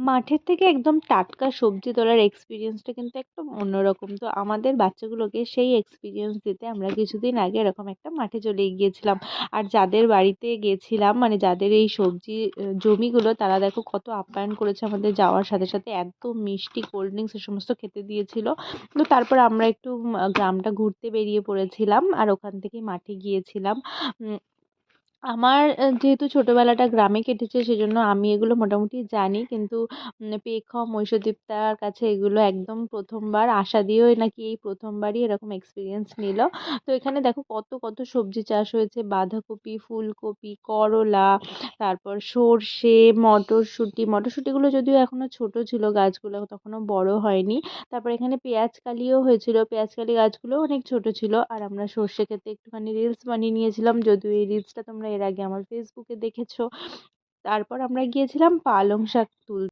মাঠের থেকে একদম টাটকা সবজি তোলার এক্সপিরিয়েন্সটা কিন্তু একদম অন্যরকম। তো আমাদের বাচ্চাগুলোকে সেই এক্সপিরিয়েন্স দিতে আমরা কিছুদিন আগে এরকম একটা মাঠে চলে গিয়েছিলাম। আর যাদের বাড়িতে গেছিলাম, মানে যাদের এই সবজি জমিগুলো, তারা দেখো কত আপ্যায়ন করেছে আমাদের যাওয়ার সাথে সাথে। এত মিষ্টি, কোল্ড ড্রিঙ্কস এ সমস্ত খেতে দিয়েছিল। তো তারপর আমরা একটু গ্রামটা ঘুরতে বেরিয়ে পড়েছিলাম আর ওখান থেকেই মাঠে গিয়েছিলাম। উম, আমার যেহেতু ছোটবেলাটা গ্রামে কেটেছে সেজন্য আমি এগুলো মোটামুটি জানি, কিন্তু পেখম ঐশ্বদীপ্তার কাছে এগুলো একদম প্রথমবার। আশা দিয়েও নাকি এই প্রথমবারই এরকম এক্সপিরিয়েন্স নিল। তো এখানে দেখো কত কত সবজি চাষ হয়েছে, বাঁধাকপি, ফুলকপি, করলা, তারপর সর্ষে, মটরশুঁটিগুলো যদিও এখনো ছোট ছিল, গাছগুলো তখনও বড় হয়নি। তারপর এখানে পেঁয়াজকালিও হয়েছিল, পেঁয়াজকালি গাছগুলো অনেক ছোট ছিল। আর আমরা সর্ষে ক্ষেতে একটুখানি রিলস বানিয়ে নিয়েছিলাম, যদিও এই রিলসটা তোমরা এর আগে আমার ফেসবুকে দেখেছো। তারপর আমরা গিয়েছিলাম পালং শাক তুলতে।